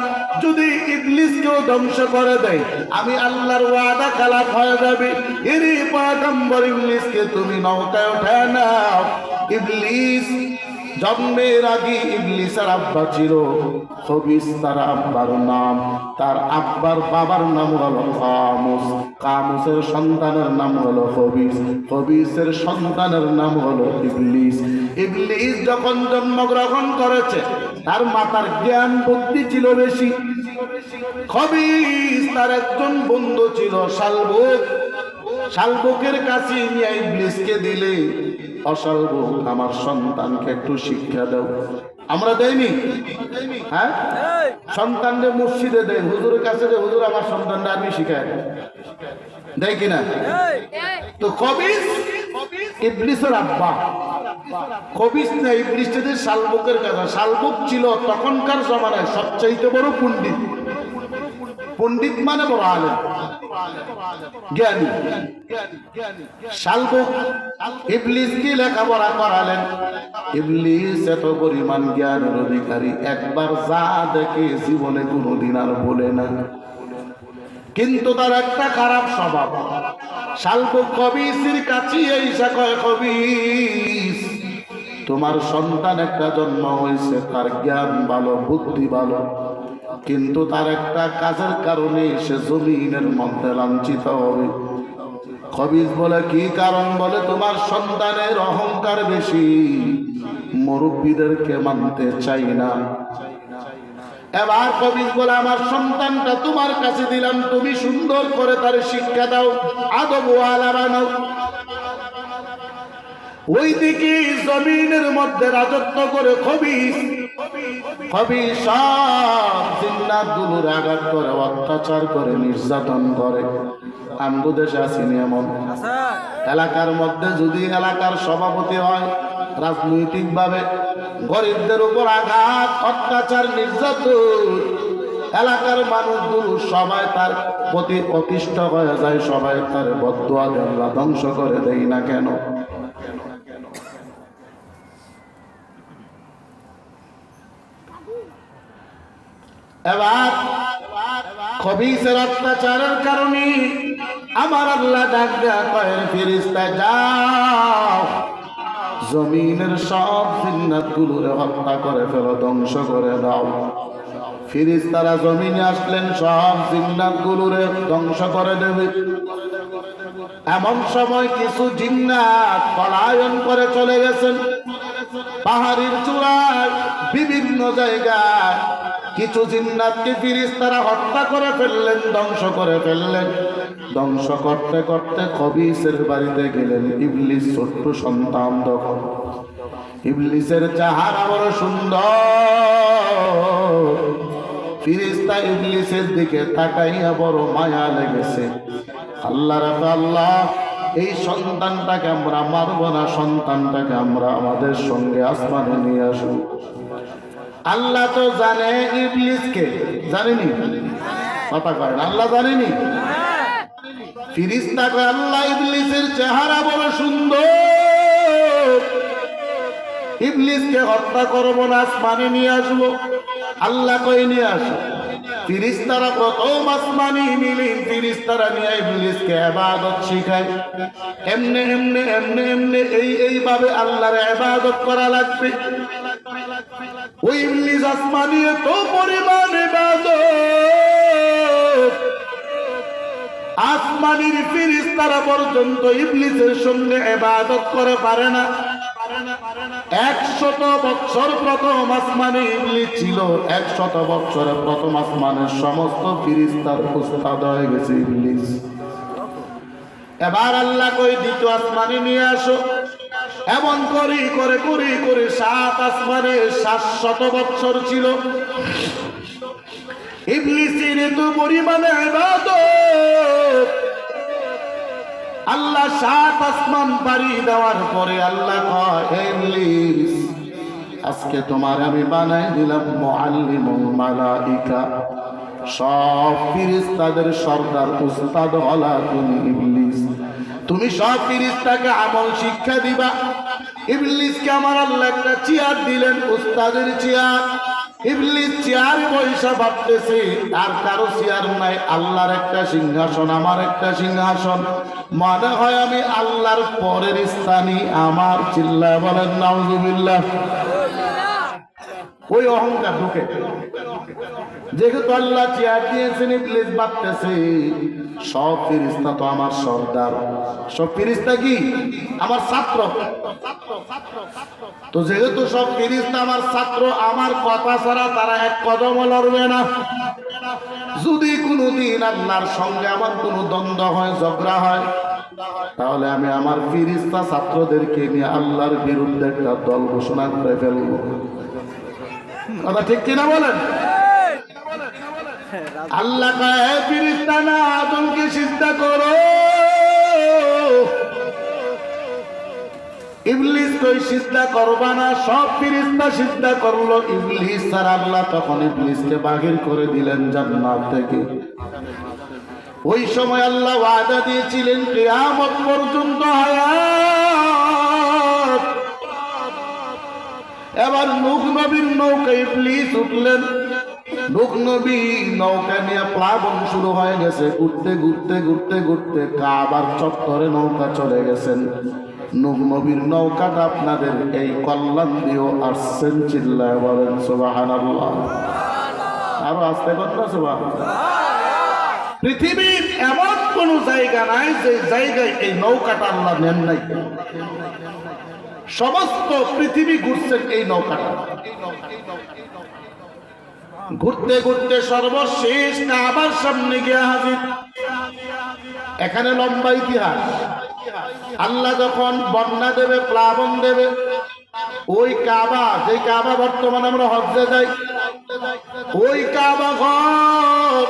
[SPEAKER 2] যদি ইবলিসকেও ধ্বংস করে দেয় আমি আল্লাহর ওয়াদা খেলাফ হয়ে যাবে। এরই পয়গম্বর ইবলিসকে তুমি নৌকায় উঠায় নাও। ইবলিস জন্মের আগে ইবলিসের আব্বা ছিল খবিস, তার আব্বার নাম, তার আব্বার বাবার নাম হলো কামুস, কামুসের সন্তানের নাম হলো খবিস, খবিসের সন্তানের নাম হলো ইবলিস। ইবলিস যখন জন্মগ্রহণ করেছে তার মাথার জ্ঞান বুদ্ধি ছিল বেশি। খবিস তার একজন বন্ধু ছিল শালবুক, শালবুকের কাছে নিয়ে ইবলিসকে দিলে, অশালবুক আমার সন্তানকে একটু শিক্ষা দাও। আমরা দেয়নি? হ্যাঁ, সন্তানদের মসজিদে দেয়, হুজুরের কাছে দেয়, হুজুর আমার সন্তানটা আর্মি শিখায়, দেয় কিনা? তো খবিস ইবলিসের আব্বা, খবিস না ইবলিস যদি শালবুকের কাছে, শালবুক ছিল তখনকার জমানায় সবচাইতে বড় পণ্ডিত। পণ্ডিত মানে বড় আলেম, জ্ঞানী। শালবুক ইবলিসকে লেখাপড়া করালেন। ইবলিস এত পরিমাণ জ্ঞানের অধিকারী, একবার যা দেখে জীবনে কোনোদিন আর বলে না। কিন্তু তার একটা খারাপ স্বভাব। শালবুক খবিসের কাছে এসে কয়, খবিস তোমার সন্তান একটা জন্ম হয়েছে, তার জ্ঞান ভালো, বুদ্ধি ভালো, কিন্তু তার একটা কাজের কারণে সে জমিনের মধ্যে লাঞ্ছিত হবে। খবিস বলে কি কারণ? বলে তোমার সন্তানের অহংকার বেশি, মুরব্বীদেরকে মানতে চাই না। এবার খবিস বলে আমার সন্তানটা তোমার কাছে দিলাম, তুমি সুন্দর করে তার শিক্ষা দাও, আদব ওয়ালা বানাও। ওইদিকে জমিনের মধ্যে রাজত্ব করে খবিস, খবিস সব জিন্নাতগুলোর আঘাত করে, অত্যাচার করে, নির্যাতন করে। আমগো দেশে আসেনি এমন? এলাকার মধ্যে যদি এলাকার সভাপতি হয়, রাজনৈতিকভাবে গরিবদের উপর আঘাত, অত্যাচার, নির্যাতন, এলাকার মানুষগুলো সবাই তার প্রতি অতিষ্ঠ হয়ে যায়, সবাই তার বদদুয়া দেয়, ধ্বংস করে দেয় না কেন? এবার খবিসের অত্যাচারের কারণে আমার আল্লাহ ডাক দেয়া কয়, ফেরেশতা যাও জমিনের সব জিন্নাতগুলোরে হত্যা করে ফেলো, ধ্বংস করে দাও। ফেরেশতারা জমিনে আসলেন, সব জিন্নাতগুলোরে ধ্বংস করে দেবে। এমন সময় কিছু জিন্নাত পলায়ন করে চলে গেছেন পাহাড়ের চূড়ায়, বিভিন্ন জায়গায়। কিছু জিন্নাতকে ফেরেশতারা হত্যা করে ফেললেন, ধ্বংস করে ফেললেন। ধ্বংস করতে করতে খবিসের বাড়িতে গেলেন। ইবলিস ছোট্ট সন্তান তখন। ইবলিসের চেহারা বড় সুন্দর। ফেরেশতা ইবলিসের দিকে তাকাইয়া বড় মায়া লেগেছে। আল্লাহ রাখা, আল্লাহ এই সন্তানটাকে আমরা মারব না, সন্তানটাকে আমরা আমাদের সঙ্গে আসমানে নিয়ে আসব। আল্লাহ তো জানে ইবলিসকে, জানেনি? কথা কয় না, আল্লাহ জানেনি? ফেরেশতা কয়, আল্লাহ ইবলিসের চেহারা বড় সুন্দর, ইবলিসকে হত্যা করব না, আসমানে নিয়ে আসবো। আল্লাহ কই নিয়ে আসো। ফেরেশতারা প্রথম আসমানে নিলেন, ফেরেশতারা নিয়ে ইবলিসকে ইবাদত শিখায়। এমনে এমনে এমনে এমনে এইভাবে আল্লাহর ইবাদত করা লাগবে। ওই ইবলিস আসমানে এত পরিমাণ ইবাদত, আসমানের ফেরেশতারা পর্যন্ত ইবলিসের সঙ্গে ইবাদত করে পারে না। 100 বছর প্রথম আসমানে ইবলিস ছিল, 100 বছরে প্রথম আসমানের সমস্ত ফেরেশতার উস্তাদ হয়ে গেছে ইবলিস। এবার আল্লাহ কই দ্বিতীয় আসমানে নিয়ে আসো। এমন করে করে করে করে 7 আসমানে 700 বছর ছিল। ইবলিসের এত পরিমাণে ইবাদত, আল্লাহ 7 আসমান পাড়ি দেওয়ার পরে আল্লাহ কয়, হে ইবলিস আজকে তোমার আমি বানাই দিলাম মুআল্লিমুল মালাইকা, সব ফেরেশতাদের সর্দার উস্তাদ হলা তুমি ইবলিস। তুমি সব ফেরেশতাকে আমল শিক্ষা দিবা। ইবলিসকে আমার আল্লাহ একটা চেয়ার দিলেন, উস্তাদের চেয়ার। ইবলিস চেয়ারে বৈশা ভাবতেছে আর কারো চেয়ার নাই, আল্লাহর একটা সিংহাসন, আমার একটা সিংহাসন, মনে হয় আমি আল্লাহর পরের স্থানী আমার। চিল্লায় বলেন নাউজুবিল্লাহ। ওই অহংকার ঢুকে, যেহেতু আল্লাহ চেয়ার দিয়েছেন, ইবলিস ভাবতেছে সব ফেরেশতা তো আমার সর্দার, সব ফেরেশতা কি আমার ছাত্র। তো যেহেতু সব ফেরেশতা আমার ছাত্র, আমার কথা ছাড়া তারা এক কদমও লড়বে না। যদি কোনোদিন আল্লাহর সঙ্গে আমার কোনো দ্বন্দ্ব হয়, ঝগড়া হয়, তাহলে আমি আমার ফেরেশতা ছাত্রদেরকে নিয়ে আল্লাহর বিরুদ্ধে একটা দল ঘোষণা করে ফেলবো। কথা ঠিক কিনা বলেন? আল্লাহ কয় ফেরেশতা না, আদমকে সিজদা করো। ইবলিস কই সিজদা করবা না, সব ফেরেশতা সিজদা করলো, ইবলিস আর আল্লাহ তখন ইবলিসকে বাহির করে দিলেন জান্নাত থেকে। ওই সময় আল্লাহ ওয়াদা দিয়েছিলেন কিয়ামত পর্যন্ত হায়াত। এবার নূহ নবীর নৌকায় ইবলিস উঠলেন। নূহ নবী নৌকা নিয়ে প্লাবন শুরু হয়ে গেছে, ঘুরতে ঘুরতে ঘুরতে ঘুরতে কাবার চত্বরে নৌকা চলে গেছেন। নূহ নবীর নৌকাটা আপনাদের এই কল্যাণ দিয়েও আসছেন। চিল্লায় বলেন সুবহানাল্লাহ। আরো আসতে বলেন না সুবহানাল্লাহ। পৃথিবীর এমন কোন জায়গা নাই যে জায়গায় এই নৌকাটা আল্লাহ নেন নাই। সমস্ত পৃথিবী ঘুরছেন এই নৌকাটা। ঘুরতে ঘুরতে সর্বশেষ কাবার সামনে গিয়ে হাজির। এখানে লম্বা ইতিহাস। আল্লাহ যখন বন্যা দেবে, প্লাবন দেবে, ওই কাবা, যে কাবা বর্তমানে আমরা হজ্জে যাই, ওই কাবা ঘর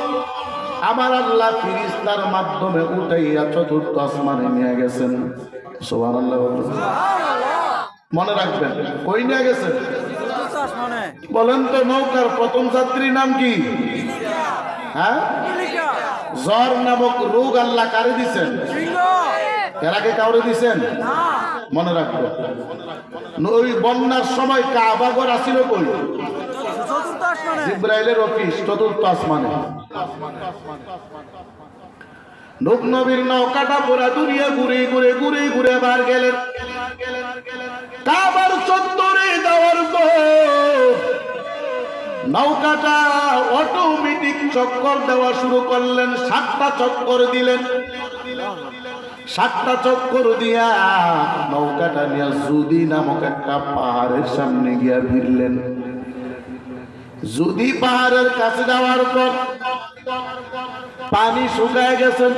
[SPEAKER 2] আমার আল্লাহ ফেরেশতার মাধ্যমে উঠাইয়া চতুর্থ আসমানে নিয়ে গেছেন। সুবহানাল্লাহ। মনে রাখবেন, কই নিয়ে গেছেন বলেন তো? নৌকার প্রথম যাত্রীর নাম কি? হ্যাঁ, জ্বর নামক রোগ আল্লাহ কারে দিছেন? এর আগে কাউরে দিছেন? মনে রাখবেন। ওই বন্যার সময় কাবা ঘর আসিল কই? জিবরাইলের অফিস চতুর্থ আসমানে। নূহ নবীর নৌকাটা পুরা দুনিয়া ঘুরে ঘুরে ঘুরে ঘুরে বার গেলেন। কাবার চত্বরে যাওয়ার পর নৌকাটা অটোমেটিক চক্কর দেওয়া শুরু করলেন। 7টা চক্কর দিলেন। 7টা চক্কর দিয়া নৌকাটা নিয়ে জুদি নামক একটা পাহাড়ের সামনে গিয়া ভিড়লেন। জুদি পাহাড়ের কাছে যাওয়ার পর পানি শুকায় গেছেন।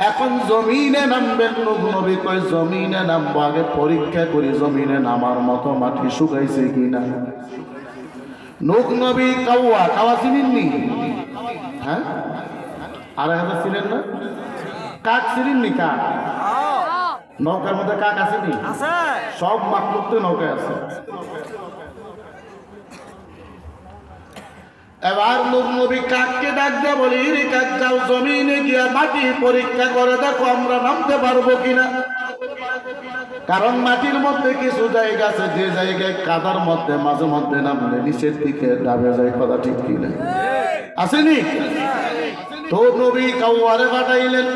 [SPEAKER 2] এখন জমিনে নামবেন। নূহ নবী কয় জমিনে নামবো, আগে পরীক্ষা করি জমিনে নামার মতো মাটি শুকাইছে কিনা। নূহ নবী কাওয়া, কাওয়া চিনেননি? হ্যাঁ, আর একটা চিনেন না? কাক চিনেননি? কাক, নৌকার মধ্যে কাক আসেনি? সব মাখলুক তো নৌকায় আছে। এবার নূহ নবী কাককে ডাক দিয়ে বলি, রে কাক, যাও জমিনে গিয়া মাটি পরীক্ষা করে দেখো আমরা নামতে পারবো কিনা। কারণ মাটির মধ্যে কিছু জায়গা আছে যে জায়গায় কাদার মধ্যে মাঝে মধ্যে নামলে নিচের দিকে দাবে যায়। কথা ঠিক কিনা? আসেনি? তো নবী কাওয়ারে পাঠাইলেন।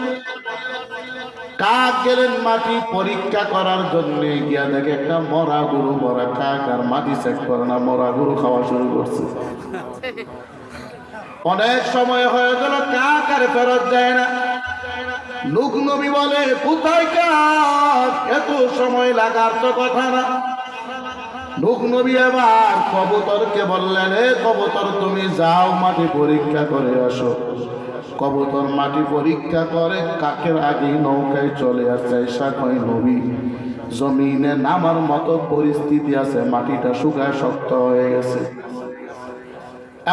[SPEAKER 2] কাক গেলেন মাটি পরীক্ষা করার জন্য। গিয়া দেখে একটা মরা গরু, মরা কাক আর মাটি চেক করে না, মরা গরু খাওয়া শুরু করছে। অনেক সময় হয়ে গেল, কাক আর ফেরত যায় না। নূহ নবী বলে, কোথায় কাক? এত সময় লাগার তো কথা না। নূহ নবী এবার কবুতরকে বললেন, এ কবুতর, তুমি যাও মাটি পরীক্ষা করে আসো। কবুতর মাটি পরীক্ষা করে কাকের আগে নৌকায় চলে আসছে। ঈশা কয়, নবী, জমিনে নামার মতো পরিস্থিতি আছে, মাটিটা শুকায় শক্ত হয়ে গেছে।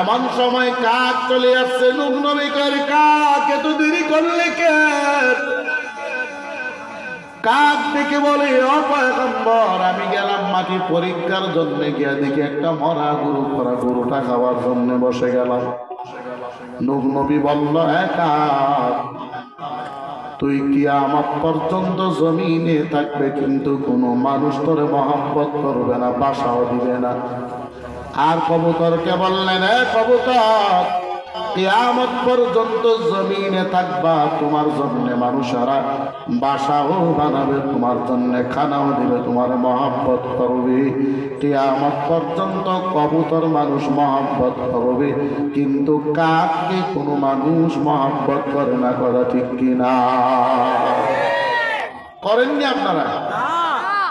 [SPEAKER 2] এমন সময় কাক চলে আসছে। নূহ নবী কয়, কাক এত দেরি করলে কেন? কাক দেখে বলে, ও পয়গম্বর, আমি গেলাম মাটি পরীক্ষার জন্য, গিয়া দেখি একটা মরা গরু, মরা গরুটা খাওয়ার জন্য বসে গেলাম। নূহ নবী বলল, একা তুই কিয়ামত পর্যন্ত জমিনে থাকবে, কিন্তু কোনো মানুষ তোরে মহব্বত করবে না, বাসাও দিবে না। আর কবুতরকে বললেন, এ কবুতর, কিয়ামত পর্যন্ত জমিনে থাকবা, তোমার জন্য মানুষেরা বাসাও বানাবে, তোমার জন্য খানাও দিবে, তোমার মহব্বত করবে। কিয়ামত পর্যন্ত কবুতর মানুষ মহব্বত করবে, কিন্তু কাককে কোনো মানুষ মহব্বত করে না। কথা ঠিক কিনা? করেননি আপনারা?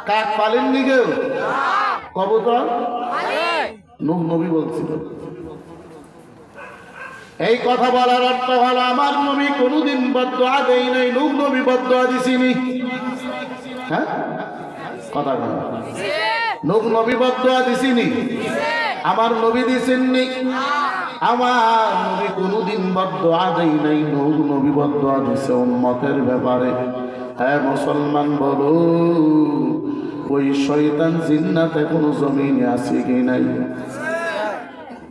[SPEAKER 2] কাক পালেননি কেউ? কবুতর নূহ নবী বলছিল। এই কথা বলার অর্থ হলো, আমার নবী কোনদিন বদদুয়া দেই নাই। নূহ নবী বদদুয়া দিছিনি? হ্যাঁ, কথা বল। নূহ নবী বদদুয়া দিছিনি? আমার নবী দিছেননি? আমার নবী কোনদিন বদদুয়া দেই নাই। নূহ নবী বদদুয়া দিছে উম্মতের ব্যাপারে। হ্যাঁ মুসলমান, বলো ওই শয়তান জিন্নাত এখনো জমিনে আছে কি নাই?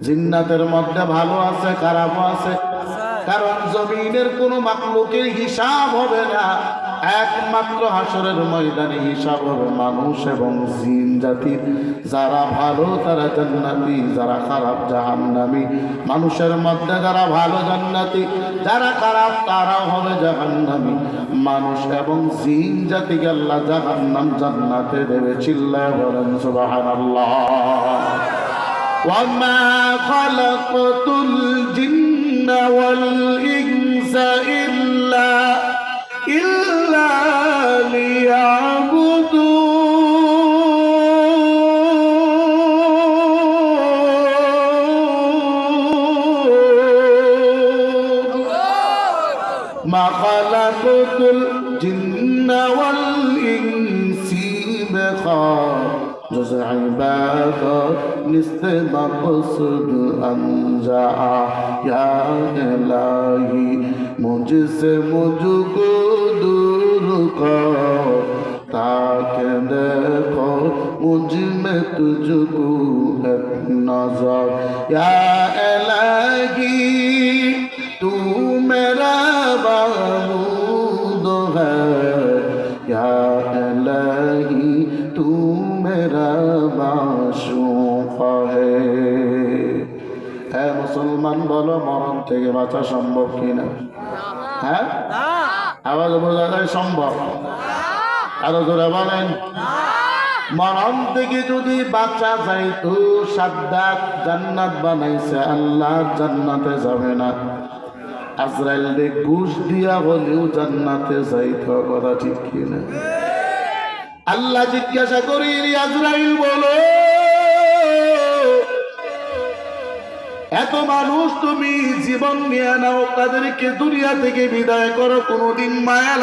[SPEAKER 2] জিন্নাতের মধ্যে ভালো আছে, খারাপও আছে। কারণ জমিনের কোন মাখলুকের হিসাব হবে না, একমাত্র হাসরের ময়দানে হিসাব হবে মানুষ এবং জিন জাতির। যারা ভালো তারা জান্নাতি, যারা খারাপ জাহান্নামী। মানুষের মধ্যে যারা ভালো জান্নাতি, যারা খারাপ তারাও হবে জাহান্নামী। মানুষ এবং জিন জাতিকে আল্লাহ জাহান্নাম জান্নাতে দেবে। চিল্লায় বলেন সুবহানাল্লাহ। وما خلقت الجن والإنس إلا ليعبدون ما خلقت الجن والإنس جز عبادت نست مقصد انجا یا الہی مجھ سے مجھ کو دور کر تاکہ دیکھو مجھ میں تجھ کو ایک نظر یا الہی تو میرا معبود ہے یا الہی تو मेरा माशूक है। হ্যাঁ মুসলমান, বলো মরণ থেকে বাঁচা সম্ভব কিনা? হ্যাঁ, আওয়াজ বোঝা যায় সম্ভব? আরো জোরে বলেন। মরণ থেকে যদি বাঁচা যায় তো সাদ্দাত জান্নাত বানাইছে, আল্লাহ জান্নাতে যাবে না। আজরাইল ঘুষ দিয়া হলেও জান্নাতে যাইতে। কথা ঠিক কিনা? আল্লাহ জিজ্ঞাসা করি, আজরাইল বলো, এত মানুষ তুমি জীবন নিয়ে নাও, তাদেরকে দুনিয়া থেকে বিদায় করো, কোনদিন মায়া